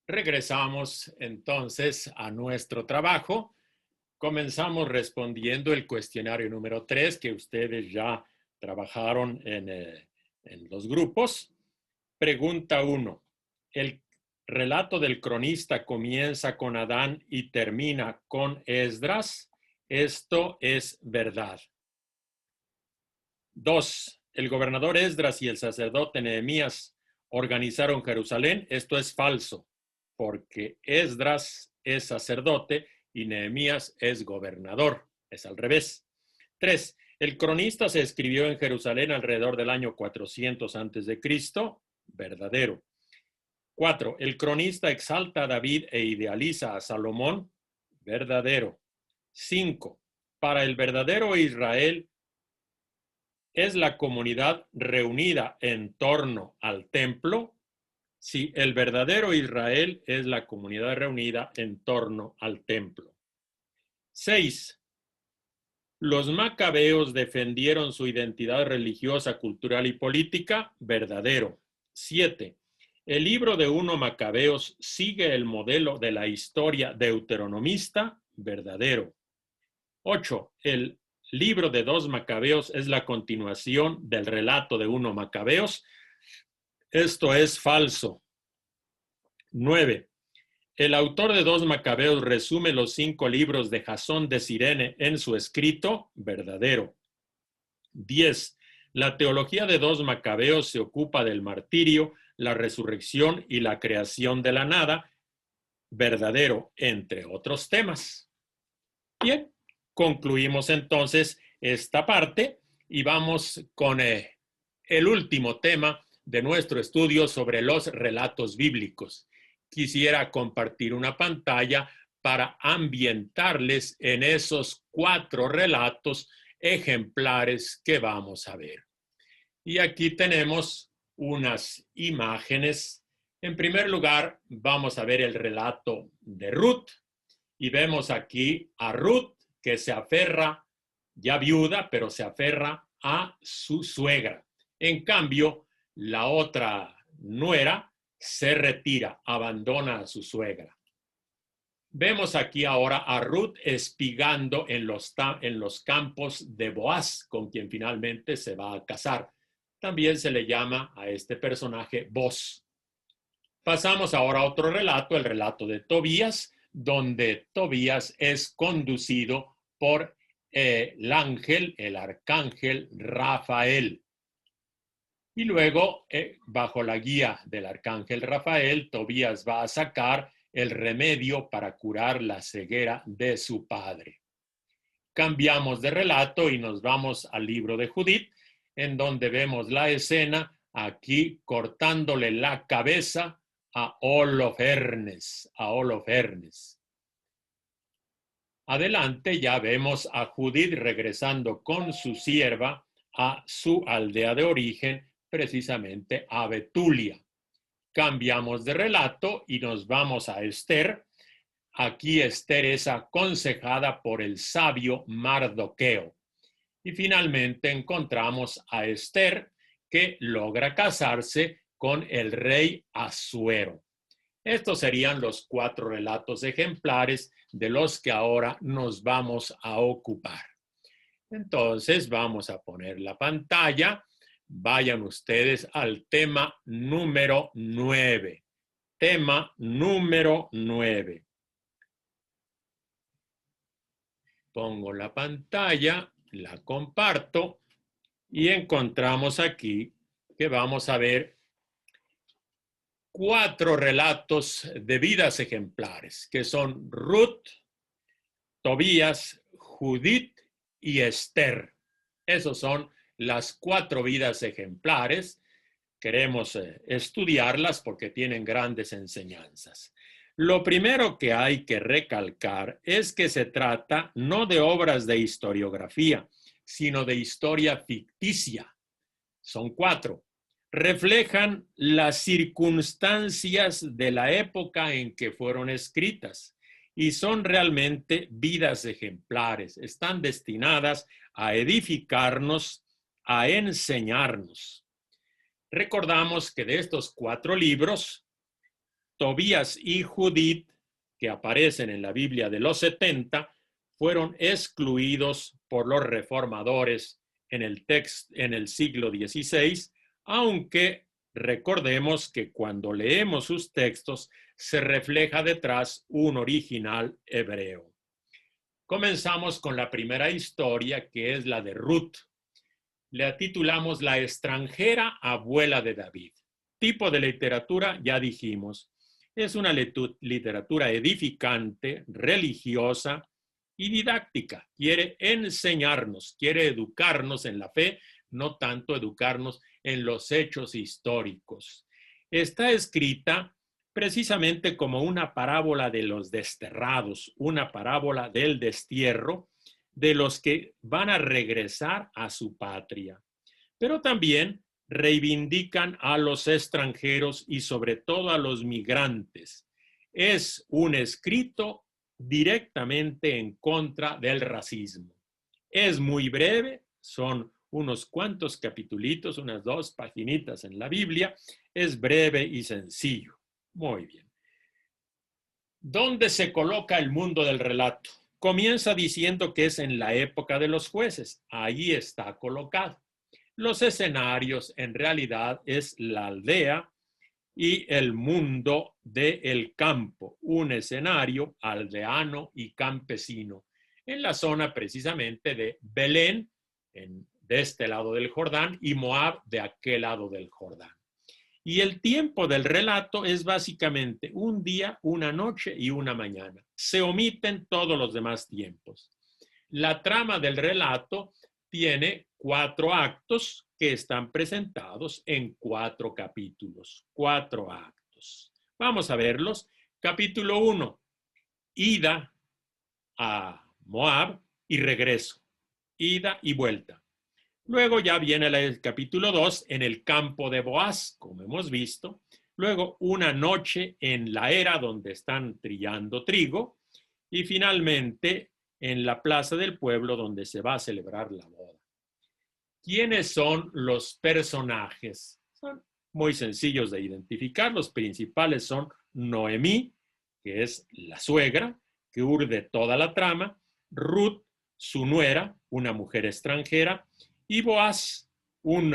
Regresamos entonces a nuestro trabajo. Comenzamos respondiendo el cuestionario número 3 que ustedes ya trabajaron en los grupos. Pregunta 1. El relato del cronista comienza con Adán y termina con Esdras. Esto es verdad. 2. El gobernador Esdras y el sacerdote Nehemías organizaron Jerusalén. Esto es falso, porque Esdras es sacerdote y Nehemías es gobernador. Es al revés. 3. El cronista se escribió en Jerusalén alrededor del año 400 a.C. Verdadero. 4. El cronista exalta a David e idealiza a Salomón. Verdadero. 5. Para el verdadero Israel es la comunidad reunida en torno al templo. Sí, el verdadero Israel es la comunidad reunida en torno al templo. 6. Los macabeos defendieron su identidad religiosa, cultural y política. Verdadero. 7. El libro de 1 Macabeos sigue el modelo de la historia deuteronomista. Verdadero. 8. El libro de 2 Macabeos es la continuación del relato de 1 Macabeos. Esto es falso. 9. El autor de 2 Macabeos resume los 5 libros de Jasón de Cirene en su escrito. Verdadero. 10. La teología de 2 Macabeos se ocupa del martirio, la resurrección y la creación de la nada. Verdadero, entre otros temas. Bien, concluimos entonces esta parte y vamos con el último tema de nuestro estudio sobre los relatos bíblicos. Quisiera compartir una pantalla para ambientarles en esos 4 relatos ejemplares que vamos a ver. Y aquí tenemos unas imágenes. En primer lugar, vamos a ver el relato de Ruth y vemos aquí a Ruth que se aferra, ya viuda, pero se aferra a su suegra. En cambio, la otra nuera se retira, abandona a su suegra. Vemos aquí ahora a Ruth espigando en los campos de Boaz, con quien finalmente se va a casar. También se le llama a este personaje Boz. Pasamos ahora a otro relato, el relato de Tobías, donde Tobías es conducido por el arcángel Rafael. Y luego, bajo la guía del arcángel Rafael, Tobías va a sacar el remedio para curar la ceguera de su padre. Cambiamos de relato y nos vamos al libro de Judith, en donde vemos la escena aquí cortándole la cabeza a Holofernes. Adelante ya vemos a Judith regresando con su sierva a su aldea de origen, precisamente a Betulia. Cambiamos de relato y nos vamos a Esther. Aquí Esther es aconsejada por el sabio Mardoqueo. Y finalmente encontramos a Esther que logra casarse con el rey Asuero. Estos serían los 4 relatos ejemplares de los que ahora nos vamos a ocupar. Entonces vamos a poner la pantalla. Vayan ustedes al tema número 9. Tema número 9. Pongo la pantalla, la comparto y encontramos aquí que vamos a ver 4 relatos de vidas ejemplares, que son Ruth, Tobías, Judith y Esther. Esos son las 4 vidas ejemplares. Queremos estudiarlas porque tienen grandes enseñanzas. Lo primero que hay que recalcar es que se trata no de obras de historiografía, sino de historia ficticia. Son 4. Reflejan las circunstancias de la época en que fueron escritas y son realmente vidas ejemplares. Están destinadas a edificarnos, a enseñarnos. Recordamos que de estos 4 libros, Tobías y Judith, que aparecen en la Biblia de los 70, fueron excluidos por los reformadores en el siglo XVI, aunque recordemos que cuando leemos sus textos se refleja detrás un original hebreo. Comenzamos con la primera historia, que es la de Ruth. Le titulamos La extranjera abuela de David. Tipo de literatura, ya dijimos, es una literatura edificante, religiosa y didáctica. Quiere enseñarnos, quiere educarnos en la fe, no tanto educarnos en los hechos históricos. Está escrita precisamente como una parábola de los desterrados, una parábola del destierro, de los que van a regresar a su patria. Pero también reivindican a los extranjeros y sobre todo a los migrantes. Es un escrito directamente en contra del racismo. Es muy breve, son unos cuantos capitulitos, unas 2 paginitas en la Biblia. Es breve y sencillo. Muy bien. ¿Dónde se coloca el mundo del relato? Comienza diciendo que es en la época de los jueces. Ahí está colocado. Los escenarios en realidad es la aldea y el mundo del campo, un escenario aldeano y campesino, en la zona precisamente de Belén, de este lado del Jordán, y Moab de aquel lado del Jordán. Y el tiempo del relato es básicamente un día, una noche y una mañana. Se omiten todos los demás tiempos. La trama del relato tiene 4 actos que están presentados en 4 capítulos. 4 actos. Vamos a verlos. Capítulo 1, ida a Moab y regreso. Ida y vuelta. Luego ya viene el capítulo 2 en el campo de Boaz, como hemos visto. Luego una noche en la era donde están trillando trigo. Y finalmente en la plaza del pueblo donde se va a celebrar la boda. ¿Quiénes son los personajes? Son muy sencillos de identificar. Los principales son Noemí, que es la suegra, que urde toda la trama, Ruth, su nuera, una mujer extranjera, y Boaz, un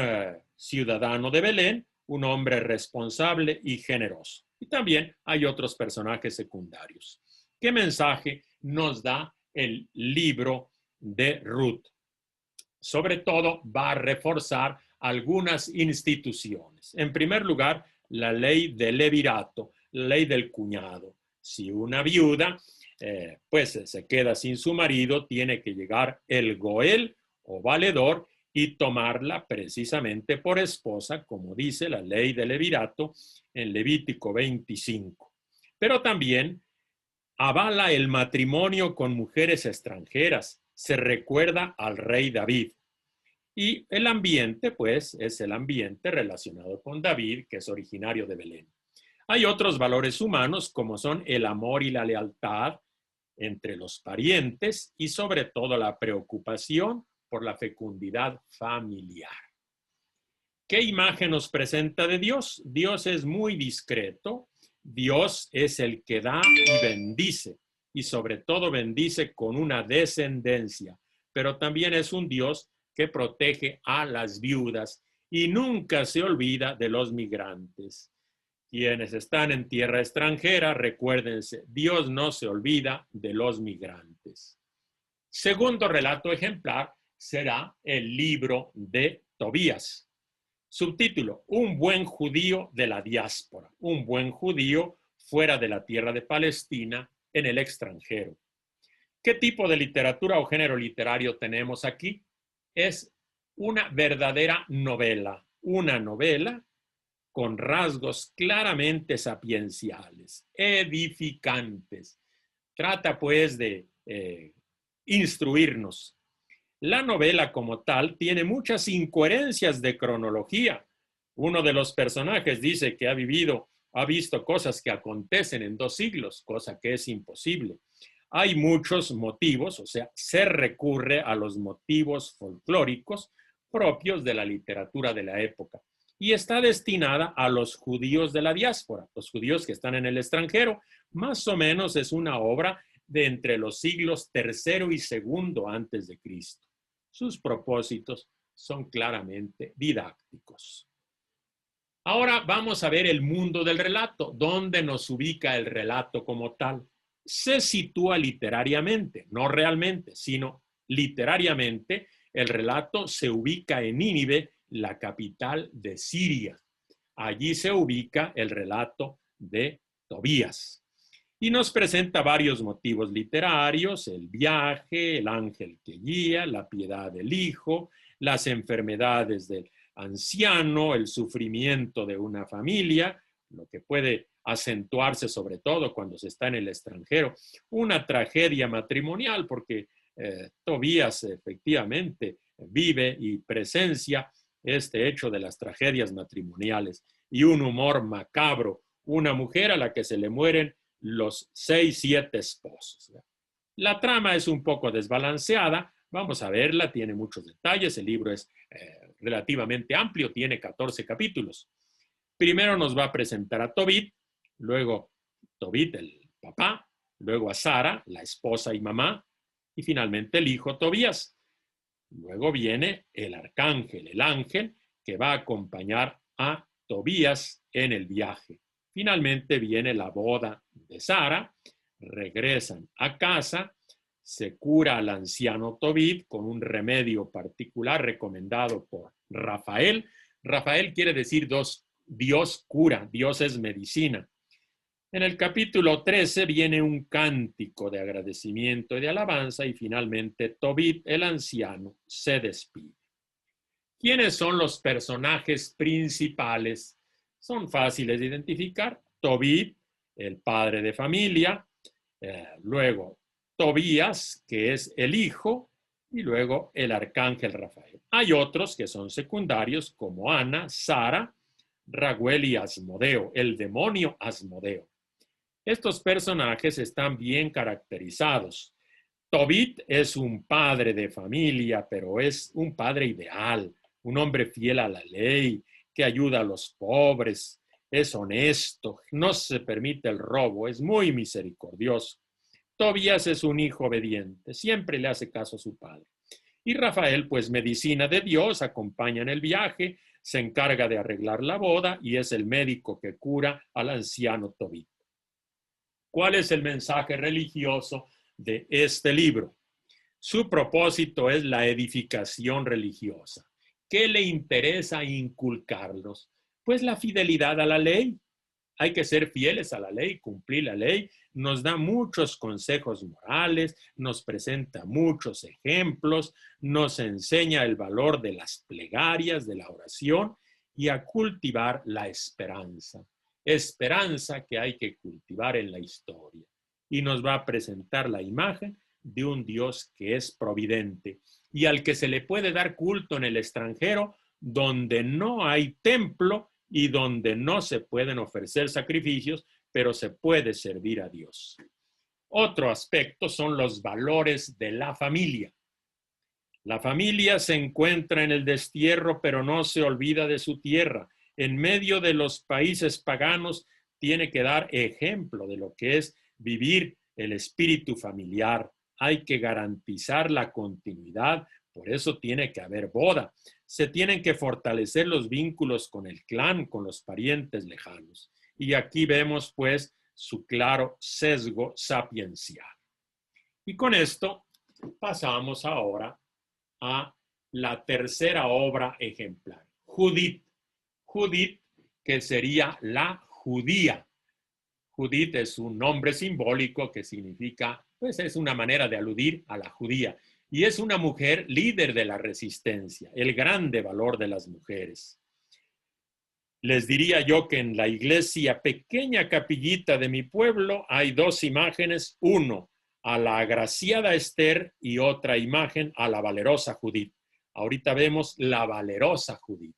ciudadano de Belén, un hombre responsable y generoso. Y también hay otros personajes secundarios. ¿Qué mensaje nos da el libro de Ruth? Sobre todo va a reforzar algunas instituciones. En primer lugar, la ley del levirato, la ley del cuñado. Si una viuda pues se queda sin su marido, tiene que llegar el goel o valedor y tomarla precisamente por esposa, como dice la ley del levirato en Levítico 25. Pero también avala el matrimonio con mujeres extranjeras. Se recuerda al rey David. Y el ambiente, pues, es el ambiente relacionado con David, que es originario de Belén. Hay otros valores humanos, como son el amor y la lealtad entre los parientes y sobre todo la preocupación por la fecundidad familiar. ¿Qué imagen nos presenta de Dios? Dios es muy discreto. Dios es el que da y bendice, y sobre todo bendice con una descendencia, pero también es un Dios que protege a las viudas y nunca se olvida de los migrantes. Quienes están en tierra extranjera, recuérdense, Dios no se olvida de los migrantes. Segundo relato ejemplar será el libro de Tobías. Subtítulo: Un buen judío de la diáspora, un buen judío fuera de la tierra de Palestina, en el extranjero. ¿Qué tipo de literatura o género literario tenemos aquí? Es una verdadera novela, una novela con rasgos claramente sapienciales, edificantes. Trata pues de instruirnos. La novela como tal tiene muchas incoherencias de cronología. Uno de los personajes dice que ha visto cosas que acontecen en 2 siglos, cosa que es imposible. Hay muchos motivos, o sea, se recurre a los motivos folclóricos propios de la literatura de la época. y está destinada a los judíos de la diáspora, los judíos que están en el extranjero. Más o menos es una obra de entre los siglos III y II antes de Cristo. Sus propósitos son claramente didácticos. Ahora vamos a ver el mundo del relato, dónde nos ubica el relato como tal. Se sitúa literariamente, no realmente, sino literariamente. El relato se ubica en Nínive, la capital de Siria. Allí se ubica el relato de Tobías. Y nos presenta varios motivos literarios: el viaje, el ángel que guía, la piedad del hijo, las enfermedades del anciano, el sufrimiento de una familia, lo que puede acentuarse sobre todo cuando se está en el extranjero, una tragedia matrimonial, porque Tobías efectivamente vive y presencia este hecho de las tragedias matrimoniales, y un humor macabro, una mujer a la que se le mueren los 6, 7 esposos. La trama es un poco desbalanceada, vamos a verla, tiene muchos detalles, el libro es relativamente amplio, tiene 14 capítulos. Primero nos va a presentar a Tobit, luego Tobit, el papá, luego a Sara, la esposa y mamá, y finalmente el hijo Tobías. Luego viene el arcángel, el ángel, que va a acompañar a Tobías en el viaje. Finalmente viene la boda de Sara, regresan a casa, se cura al anciano Tobit con un remedio particular recomendado por Rafael. Rafael quiere decir Dios cura, Dios es medicina. En el capítulo 13 viene un cántico de agradecimiento y de alabanza, y finalmente Tobit, el anciano, se despide. ¿Quiénes son los personajes principales? Son fáciles de identificar. Tobit, el padre de familia, luego Tobías, que es el hijo, y luego el arcángel Rafael. Hay otros que son secundarios, como Ana, Sara, Raguel y Asmodeo, el demonio Asmodeo. Estos personajes están bien caracterizados. Tobit es un padre de familia, pero es un padre ideal, un hombre fiel a la ley, que ayuda a los pobres, es honesto, no se permite el robo, es muy misericordioso. Tobías es un hijo obediente, siempre le hace caso a su padre. Y Rafael, pues medicina de Dios, acompaña en el viaje, se encarga de arreglar la boda y es el médico que cura al anciano Tobit. ¿Cuál es el mensaje religioso de este libro? Su propósito es la edificación religiosa. ¿Qué le interesa inculcarlos? Pues la fidelidad a la ley. Hay que ser fieles a la ley, cumplir la ley. Nos da muchos consejos morales, nos presenta muchos ejemplos, nos enseña el valor de las plegarias, de la oración, y a cultivar la esperanza. Esperanza que hay que cultivar en la historia. Y nos va a presentar la imagen de un Dios que es providente y al que se le puede dar culto en el extranjero, donde no hay templo y donde no se pueden ofrecer sacrificios, pero se puede servir a Dios. Otro aspecto son los valores de la familia. La familia se encuentra en el destierro, pero no se olvida de su tierra. En medio de los países paganos tiene que dar ejemplo de lo que es vivir el espíritu familiar. Hay que garantizar la continuidad, por eso tiene que haber boda. Se tienen que fortalecer los vínculos con el clan, con los parientes lejanos. Y aquí vemos pues su claro sesgo sapiencial. Y con esto pasamos ahora a la tercera obra ejemplar, Judith. Judith, que sería la judía. Judith es un nombre simbólico que significa, pues es una manera de aludir a la judía. Y es una mujer líder de la resistencia, el grande valor de las mujeres. Les diría yo que en la iglesia, pequeña capillita de mi pueblo, hay dos imágenes, uno a la agraciada Esther y otra imagen a la valerosa Judith. Ahorita vemos la valerosa Judith.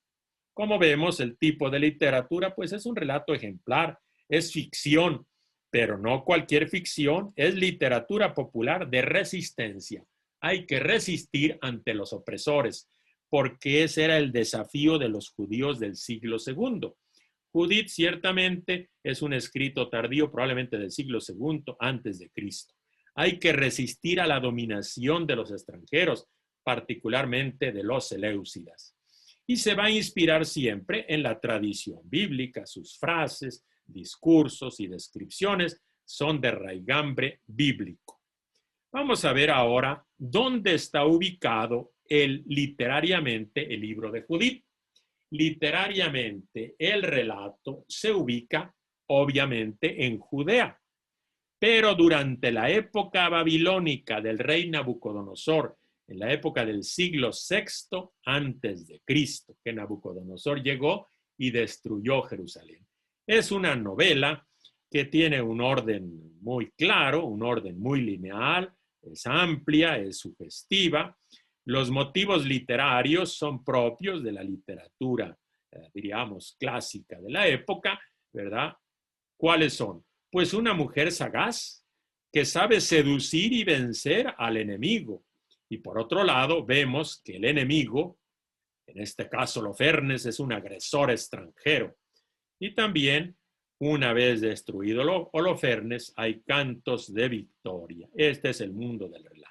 Como vemos, el tipo de literatura, pues es un relato ejemplar, es ficción, pero no cualquier ficción, es literatura popular de resistencia. Hay que resistir ante los opresores. porque ese era el desafío de los judíos del siglo segundo. Judith ciertamente es un escrito tardío, probablemente del siglo segundo antes de Cristo. Hay que resistir a la dominación de los extranjeros, particularmente de los seleucidas. Y se va a inspirar siempre en la tradición bíblica. Sus frases, discursos y descripciones son de raigambre bíblico. Vamos a ver ahora dónde está ubicado literariamente el libro de Judith. Literariamente, el relato se ubica obviamente en Judea, pero durante la época babilónica del rey Nabucodonosor, en la época del siglo VI antes de Cristo, que Nabucodonosor llegó y destruyó Jerusalén. Es una novela que tiene un orden muy claro, un orden muy lineal, es amplia, es sugestiva. Los motivos literarios son propios de la literatura, diríamos, clásica de la época, ¿verdad? ¿Cuáles son? Pues una mujer sagaz que sabe seducir y vencer al enemigo. Y por otro lado, vemos que el enemigo, en este caso Holofernes, es un agresor extranjero. Y también, una vez destruido Holofernes, hay cantos de victoria. Este es el mundo del relato.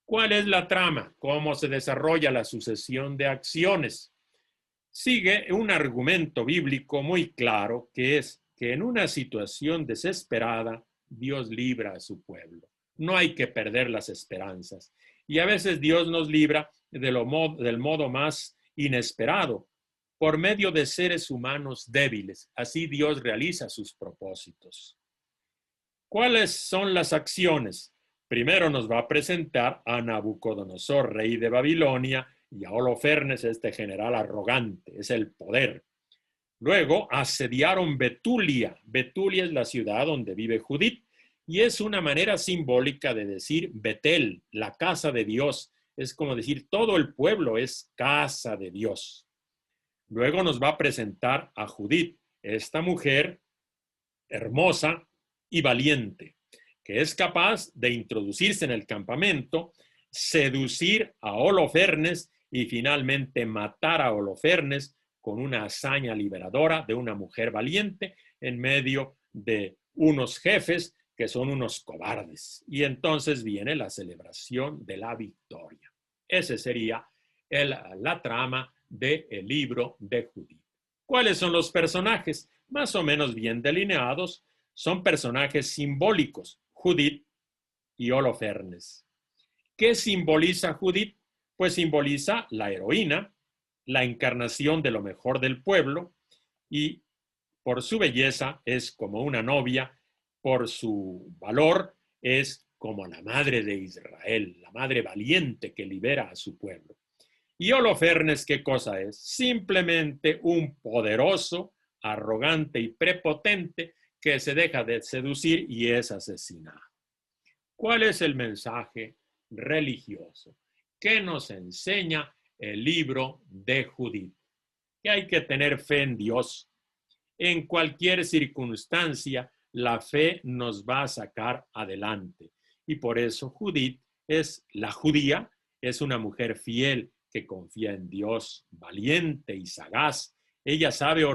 ¿Cuál es la trama? ¿Cómo se desarrolla la sucesión de acciones? Sigue un argumento bíblico muy claro, que es que en una situación desesperada, Dios libra a su pueblo. No hay que perder las esperanzas. Y a veces Dios nos libra del modo más inesperado, por medio de seres humanos débiles. Así Dios realiza sus propósitos. ¿Cuáles son las acciones? Primero nos va a presentar a Nabucodonosor, rey de Babilonia, y a Holofernes, este general arrogante, es el poder. Luego asediaron Betulia. Betulia es la ciudad donde vive Judith, y es una manera simbólica de decir Betel, la casa de Dios. Es como decir, todo el pueblo es casa de Dios. Luego nos va a presentar a Judith, esta mujer hermosa y valiente, que es capaz de introducirse en el campamento, seducir a Holofernes y finalmente matar a Holofernes con una hazaña liberadora de una mujer valiente en medio de unos jefes que son unos cobardes. Y entonces viene la celebración de la victoria. Ese sería la trama del libro de Judith. ¿Cuáles son los personajes? Más o menos bien delineados. Son personajes simbólicos, Judith y Holofernes. ¿Qué simboliza Judith? Pues simboliza la heroína, la encarnación de lo mejor del pueblo, y por su belleza es como una novia, por su valor es como la madre de Israel, la madre valiente que libera a su pueblo. Y Holofernes, ¿qué cosa es? Simplemente un poderoso, arrogante y prepotente que se deja de seducir y es asesinado. ¿Cuál es el mensaje religioso? ¿Qué nos enseña el libro de Judith? Que hay que tener fe en Dios. En cualquier circunstancia, la fe nos va a sacar adelante. Y por eso Judith es la judía, es una mujer fiel que confía en Dios, valiente y sagaz. Ella sabe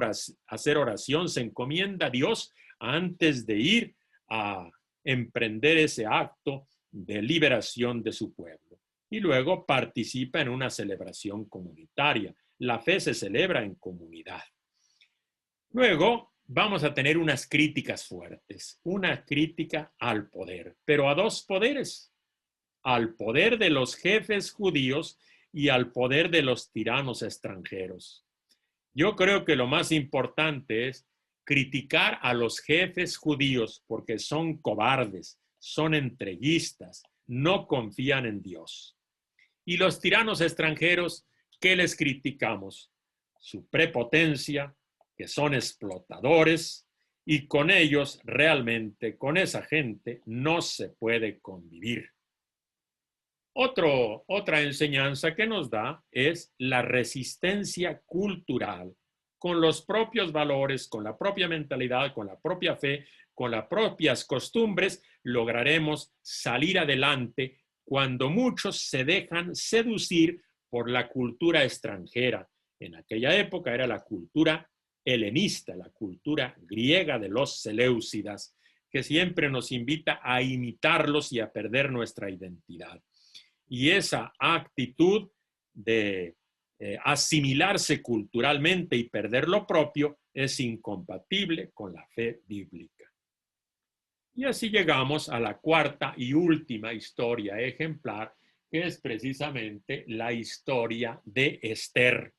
hacer oración, se encomienda a Dios antes de ir a emprender ese acto de liberación de su pueblo. Y luego participa en una celebración comunitaria. La fe se celebra en comunidad. Luego vamos a tener unas críticas fuertes, una crítica al poder, pero a dos poderes, al poder de los jefes judíos y al poder de los tiranos extranjeros. Yo creo que lo más importante es criticar a los jefes judíos porque son cobardes, son entreguistas, no confían en Dios. Y los tiranos extranjeros, ¿qué les criticamos? Su prepotencia, que son explotadores, y con ellos realmente, con esa gente, no se puede convivir. Otra enseñanza que nos da es la resistencia cultural con los propios valores, con la propia mentalidad, con la propia fe, con las propias costumbres, lograremos salir adelante cuando muchos se dejan seducir por la cultura extranjera. En aquella época era la cultura helenista, la cultura griega de los seleucidas, que siempre nos invita a imitarlos y a perder nuestra identidad. Y esa actitud de asimilarse culturalmente y perder lo propio es incompatible con la fe bíblica. Y así llegamos a la cuarta y última historia ejemplar, que es precisamente la historia de Esther,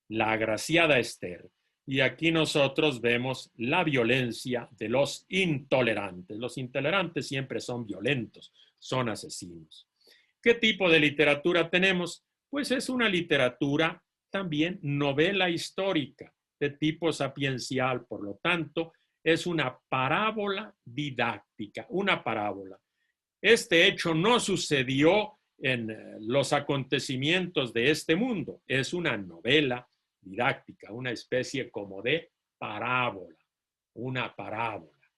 la agraciada Esther. Y aquí nosotros vemos la violencia de los intolerantes. Los intolerantes siempre son violentos, son asesinos. ¿Qué tipo de literatura tenemos? Pues es una literatura también novela histórica de tipo sapiencial, por lo tanto, es una parábola didáctica, una parábola. Este hecho no sucedió en los acontecimientos de este mundo, es una novela didáctica, una especie como de parábola, una parábola.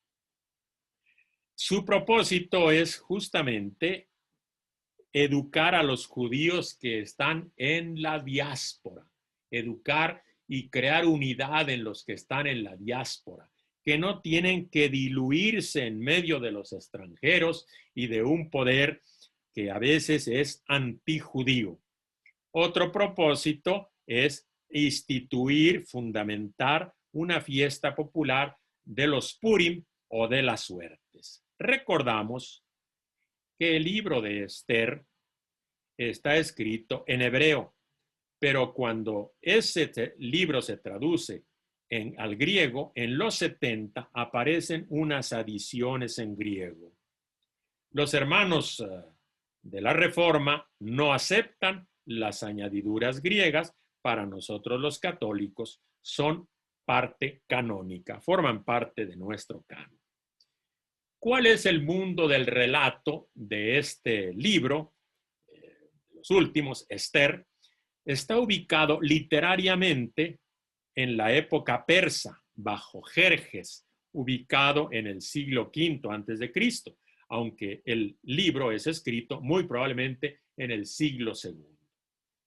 Su propósito es justamente educar a los judíos que están en la diáspora, educar y crear unidad en los que están en la diáspora, que no tienen que diluirse en medio de los extranjeros y de un poder que a veces es antijudío. Otro propósito es instituir, fundamentar una fiesta popular de los Purim o de las suertes. Recordamos que el libro de Esther está escrito en hebreo, pero cuando ese libro se traduce al griego, en los 70 aparecen unas adiciones en griego. Los hermanos de la Reforma no aceptan las añadiduras griegas. Para nosotros los católicos son parte canónica, forman parte de nuestro canon. ¿Cuál es el mundo del relato de este libro? Los últimos, Esther, está ubicado literariamente en la época persa, bajo Jerjes, ubicado en el siglo V antes de Cristo, aunque el libro es escrito muy probablemente en el siglo II.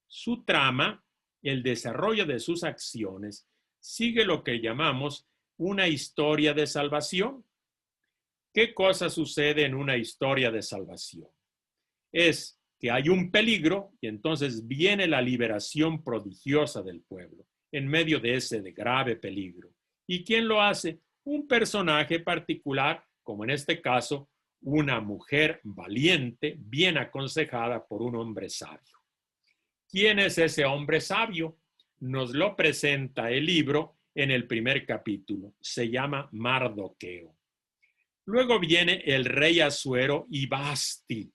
Su trama, el desarrollo de sus acciones, sigue lo que llamamos una historia de salvación. ¿Qué cosa sucede en una historia de salvación? Es que hay un peligro y entonces viene la liberación prodigiosa del pueblo en medio de ese grave peligro. ¿Y quién lo hace? Un personaje particular, como en este caso, una mujer valiente, bien aconsejada por un hombre sabio. ¿Quién es ese hombre sabio? Nos lo presenta el libro en el primer capítulo. Se llama Mardoqueo. Luego viene el rey Asuero y Basti,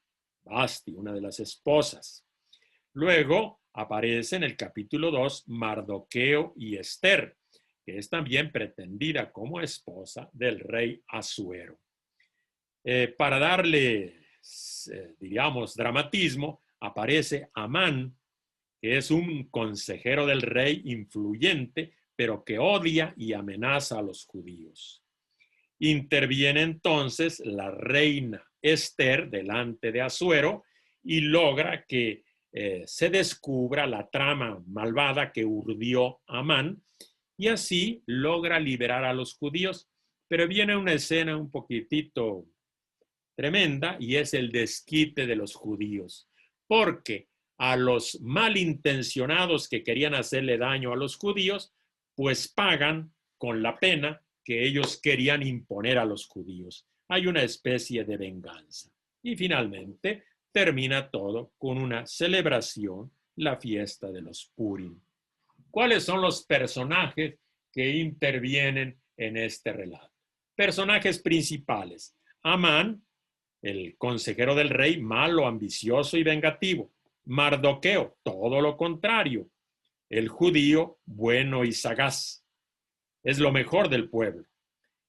una de las esposas. Luego aparece en el capítulo 2 Mardoqueo y Esther, que es también pretendida como esposa del rey Asuero. Para darle, diríamos, dramatismo, aparece Amán, que es un consejero del rey influyente, pero que odia y amenaza a los judíos. Interviene entonces la reina Esther delante de Asuero y logra que se descubra la trama malvada que urdió Amán y así logra liberar a los judíos. Pero viene una escena un poquitito tremenda y es el desquite de los judíos, porque a los malintencionados que querían hacerle daño a los judíos, pues pagan con la pena que ellos querían imponer a los judíos. Hay una especie de venganza. Y finalmente termina todo con una celebración, la fiesta de los Purim. ¿Cuáles son los personajes que intervienen en este relato? Personajes principales. Amán, el consejero del rey, malo, ambicioso y vengativo. Mardoqueo, todo lo contrario. El judío, bueno y sagaz. Es lo mejor del pueblo.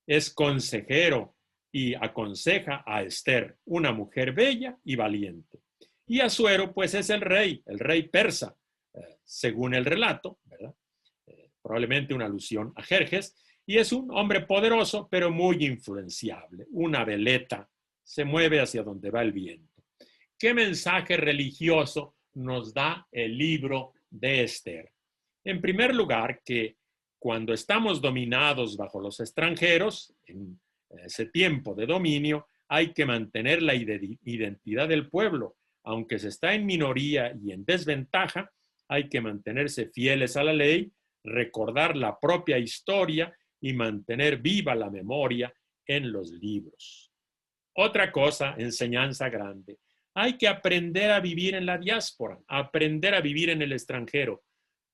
Es consejero y aconseja a Esther, una mujer bella y valiente. Y Asuero, pues es el rey persa, según el relato, ¿verdad? Probablemente una alusión a Jerjes, y es un hombre poderoso, pero muy influenciable, una veleta, se mueve hacia donde va el viento. ¿Qué mensaje religioso nos da el libro de Esther? En primer lugar, que cuando estamos dominados bajo los extranjeros, en ese tiempo de dominio, hay que mantener la identidad del pueblo. Aunque se está en minoría y en desventaja, hay que mantenerse fieles a la ley, recordar la propia historia y mantener viva la memoria en los libros. Otra cosa, enseñanza grande. Hay que aprender a vivir en la diáspora, aprender a vivir en el extranjero.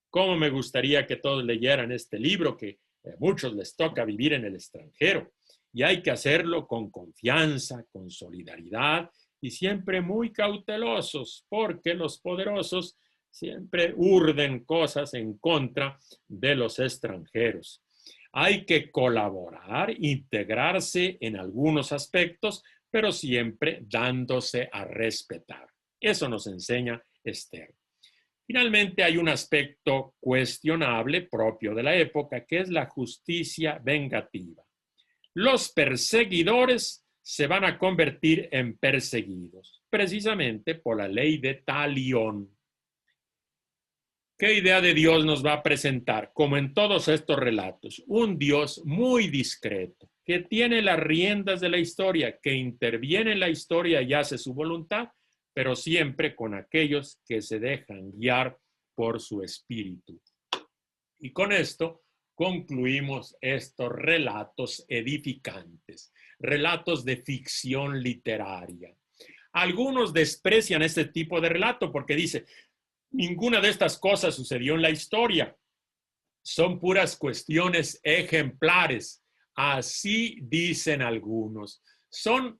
Cómo me gustaría que todos leyeran este libro, que a muchos les toca vivir en el extranjero. Y hay que hacerlo con confianza, con solidaridad y siempre muy cautelosos, porque los poderosos siempre urden cosas en contra de los extranjeros. Hay que colaborar, integrarse en algunos aspectos, pero siempre dándose a respetar. Eso nos enseña Esther. Finalmente, hay un aspecto cuestionable propio de la época, que es la justicia vengativa. Los perseguidores se van a convertir en perseguidos, precisamente por la ley de Talión. ¿Qué idea de Dios nos va a presentar? Como en todos estos relatos, un Dios muy discreto, que tiene las riendas de la historia, que interviene en la historia y hace su voluntad, pero siempre con aquellos que se dejan guiar por su espíritu. Y con esto concluimos estos relatos edificantes, relatos de ficción literaria. Algunos desprecian este tipo de relato porque dice, ninguna de estas cosas sucedió en la historia. Son puras cuestiones ejemplares. Así dicen algunos. Son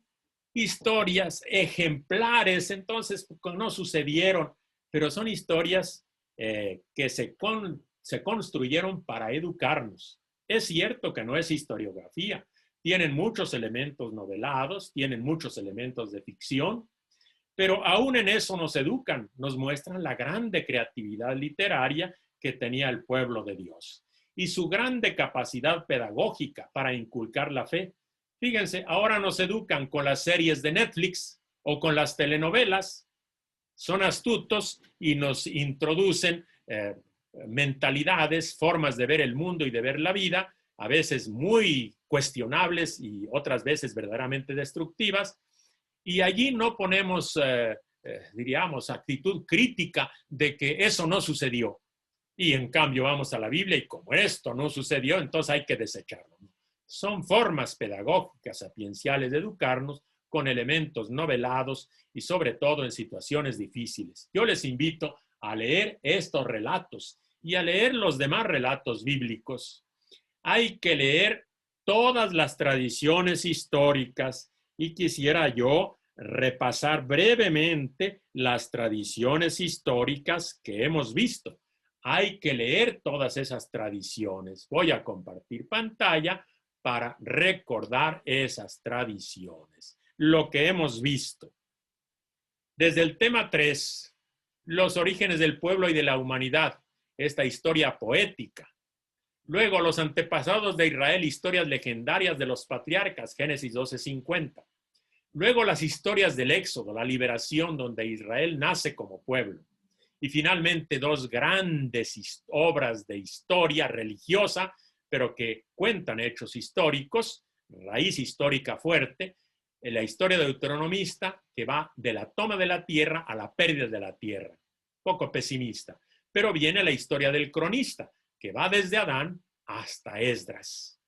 historias ejemplares, entonces no sucedieron, pero son historias que se construyeron para educarnos. Es cierto que no es historiografía. Tienen muchos elementos novelados, tienen muchos elementos de ficción, pero aún en eso nos educan, nos muestran la grande creatividad literaria que tenía el pueblo de Dios y su grande capacidad pedagógica para inculcar la fe. Fíjense, ahora nos educan con las series de Netflix o con las telenovelas. Son astutos y nos introducen mentalidades, formas de ver el mundo y de ver la vida, a veces muy cuestionables y otras veces verdaderamente destructivas. Y allí no ponemos, diríamos, actitud crítica de que eso no sucedió. Y en cambio vamos a la Biblia y como esto no sucedió, entonces hay que desecharlo. Son formas pedagógicas sapienciales de educarnos con elementos novelados y sobre todo en situaciones difíciles. Yo les invito a leer estos relatos y a leer los demás relatos bíblicos. Hay que leer todas las tradiciones históricas y quisiera yo repasar brevemente las tradiciones históricas que hemos visto. Hay que leer todas esas tradiciones. Voy a compartir pantalla para recordar esas tradiciones. Lo que hemos visto. Desde el tema 3, los orígenes del pueblo y de la humanidad, esta historia poética. Luego, los antepasados de Israel, historias legendarias de los patriarcas, Génesis 12:50. Luego, las historias del Éxodo, la liberación donde Israel nace como pueblo. Y finalmente, dos grandes obras de historia religiosa, pero que cuentan hechos históricos, raíz histórica fuerte, en la historia deuteronomista, que va de la toma de la tierra a la pérdida de la tierra. Poco pesimista. Pero viene la historia del cronista, que va desde Adán hasta Esdras.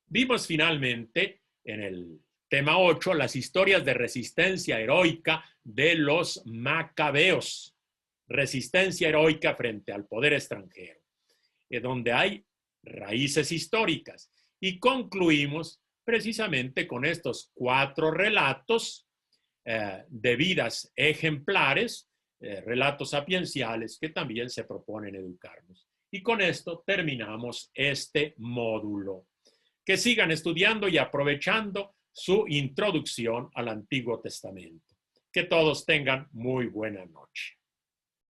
Vimos finalmente en el tema 8 las historias de resistencia heroica de los macabeos. Resistencia heroica frente al poder extranjero, donde hay raíces históricas. Y concluimos precisamente con estos 4 relatos de vidas ejemplares, relatos sapienciales que también se proponen educarnos. Y con esto terminamos este módulo. Que sigan estudiando y aprovechando su introducción al Antiguo Testamento. Que todos tengan muy buena noche.